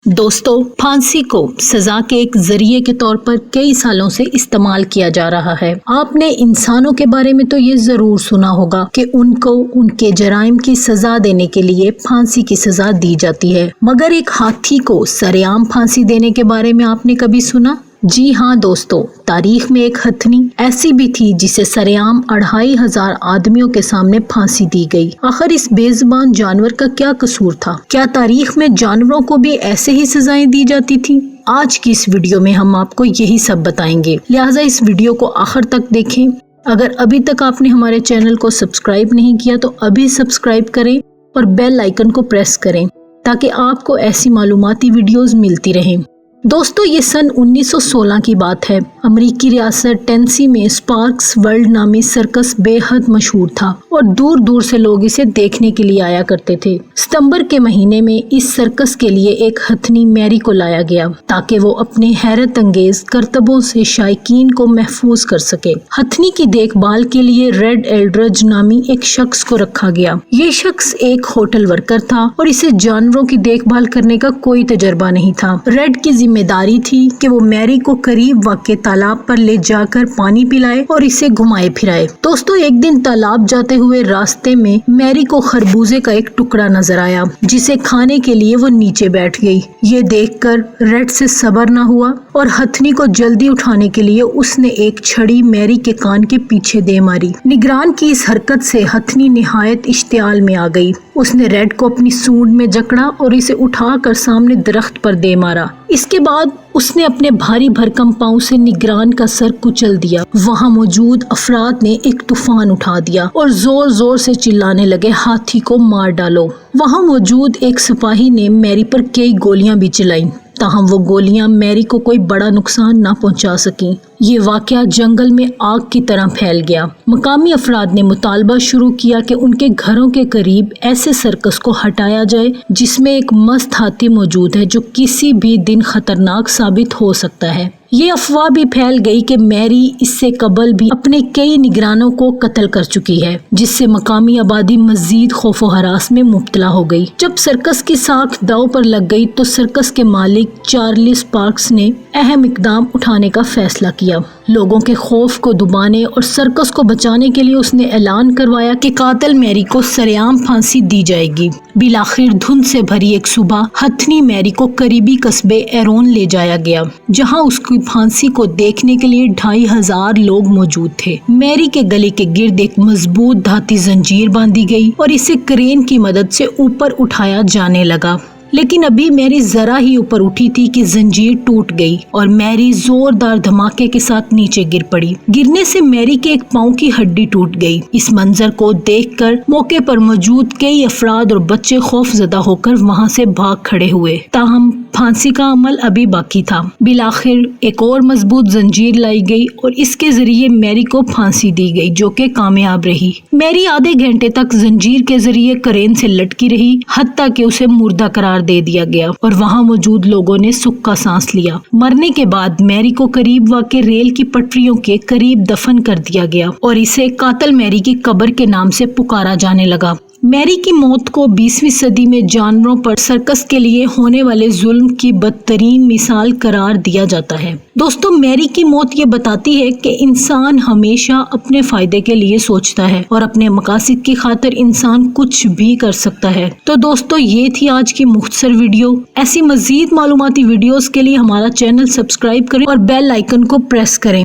دوستو، پھانسی کو سزا کے ایک ذریعے کے طور پر کئی سالوں سے استعمال کیا جا رہا ہے۔ آپ نے انسانوں کے بارے میں تو یہ ضرور سنا ہوگا کہ ان کو ان کے جرائم کی سزا دینے کے لیے پھانسی کی سزا دی جاتی ہے، مگر ایک ہاتھی کو سرعام پھانسی دینے کے بارے میں آپ نے کبھی سنا؟ جی ہاں دوستو، تاریخ میں ایک ہتھنی ایسی بھی تھی جسے سرعام 2500 آدمیوں کے سامنے پھانسی دی گئی۔ آخر اس بے زبان جانور کا کیا قصور تھا؟ کیا تاریخ میں جانوروں کو بھی ایسے ہی سزائیں دی جاتی تھی؟ آج کی اس ویڈیو میں ہم آپ کو یہی سب بتائیں گے، لہٰذا اس ویڈیو کو آخر تک دیکھیں۔ اگر ابھی تک آپ نے ہمارے چینل کو سبسکرائب نہیں کیا تو ابھی سبسکرائب کریں اور بیل آئیکن کو پریس کریں تاکہ آپ کو ایسی معلوماتی ویڈیوز ملتی رہیں۔ دوستو، یہ سن 1916 کی بات ہے۔ امریکی ریاست ٹینسی میں اسپارکس ورلڈ نامی سرکس بے حد مشہور تھا اور دور دور سے لوگ اسے دیکھنے کے لیے آیا کرتے تھے۔ ستمبر کے مہینے میں اس سرکس کے لیے ایک ہتھنی میری کو لایا گیا تاکہ وہ اپنے حیرت انگیز کرتبوں سے شائقین کو محفوظ کر سکے۔ ہتھنی کی دیکھ بھال کے لیے ریڈ ایلڈرج نامی ایک شخص کو رکھا گیا۔ یہ شخص ایک ہوٹل ورکر تھا اور اسے جانوروں کی دیکھ بھال کرنے کا کوئی تجربہ نہیں تھا۔ ریڈ کی ذمہ داری تھی کہ وہ میری کو قریب واقع تالاب پر لے جا کر پانی پلائے اور اسے گھمائے پھرائے۔ دوستو، ایک دن تالاب جاتے ہوئے راستے میں میری کو خربوزے کا ایک ٹکڑا نظر آیا جسے کھانے کے لیے وہ نیچے بیٹھ گئی۔ یہ دیکھ کر ریڈ سے صبر نہ ہوا اور ہتھنی کو جلدی اٹھانے کے لیے اس نے ایک چھڑی میری کے کان کے پیچھے دے ماری۔ نگران کی اس حرکت سے ہتھنی نہایت اشتعال میں آ گئی۔ اس نے ریڈ کو اپنی سونڈ میں جکڑا اور اسے اٹھا کر سامنے درخت پر دے مارا۔ اس کے بعد اس نے اپنے بھاری بھرکم پاؤں سے نگران کا سر کچل دیا۔ وہاں موجود افراد نے ایک طوفان اٹھا دیا اور زور زور سے چلانے لگے، ہاتھی کو مار ڈالو۔ وہاں موجود ایک سپاہی نے میری پر کئی گولیاں بھی چلائیں، تاہم وہ گولیاں میری کو کوئی بڑا نقصان نہ پہنچا سکیں۔ یہ واقعہ جنگل میں آگ کی طرح پھیل گیا۔ مقامی افراد نے مطالبہ شروع کیا کہ ان کے گھروں کے قریب ایسے سرکس کو ہٹایا جائے جس میں ایک مست ہاتھی موجود ہے جو کسی بھی دن خطرناک ثابت ہو سکتا ہے۔ یہ افواہ بھی پھیل گئی کہ میری اس سے قبل بھی اپنے کئی نگرانوں کو قتل کر چکی ہے، جس سے مقامی آبادی مزید خوف و ہراس میں مبتلا ہو گئی۔ جب سرکس کی ساکھ داؤ پر لگ گئی تو سرکس کے مالک چارلی سپارکس نے اہم اقدام اٹھانے کا فیصلہ کیا۔ لوگوں کے خوف کو دبانے اور سرکس کو بچانے کے لیے اس نے اعلان کروایا کہ قاتل میری کو سرعام پھانسی دی جائے گی۔ بالآخر دھند سے بھری ایک صبح ہتھنی میری کو قریبی قصبے ایرون لے جایا گیا، جہاں اس کی پھانسی کو دیکھنے کے لیے 2500 لوگ موجود تھے۔ میری کے گلے کے گرد ایک مضبوط دھاتی زنجیر باندھی گئی اور اسے کرین کی مدد سے اوپر اٹھایا جانے لگا، لیکن ابھی میری ذرا ہی اوپر اٹھی تھی کہ زنجیر ٹوٹ گئی اور میری زوردار دھماکے کے ساتھ نیچے گر پڑی۔ گرنے سے میری کے ایک پاؤں کی ہڈی ٹوٹ گئی۔ اس منظر کو دیکھ کر موقع پر موجود کئی افراد اور بچے خوف زدہ ہو کر وہاں سے بھاگ کھڑے ہوئے، تاہم پھانسی کا عمل ابھی باقی تھا۔ بالآخر ایک اور مضبوط زنجیر لائی گئی اور اس کے ذریعے میری کو پھانسی دی گئی، جو کہ کامیاب رہی۔ میری آدھے گھنٹے تک زنجیر کے ذریعے کرین سے لٹکی رہی، حتیٰ کہ اسے مردہ قرار دے دیا گیا اور وہاں موجود لوگوں نے سکھ کا سانس لیا۔ مرنے کے بعد میری کو قریب واقع ریل کی پٹریوں کے قریب دفن کر دیا گیا اور اسے قاتل میری کی قبر کے نام سے پکارا جانے لگا۔ میری کی موت کو 20ویں صدی میں جانوروں پر سرکس کے لیے ہونے والے ظلم کی بدترین مثال قرار دیا جاتا ہے۔ دوستو، میری کی موت یہ بتاتی ہے کہ انسان ہمیشہ اپنے فائدے کے لیے سوچتا ہے اور اپنے مقاصد کی خاطر انسان کچھ بھی کر سکتا ہے۔ تو دوستو، یہ تھی آج کی مختصر ویڈیو۔ ایسی مزید معلوماتی ویڈیوز کے لیے ہمارا چینل سبسکرائب کریں اور بیل آئیکن کو پریس کریں۔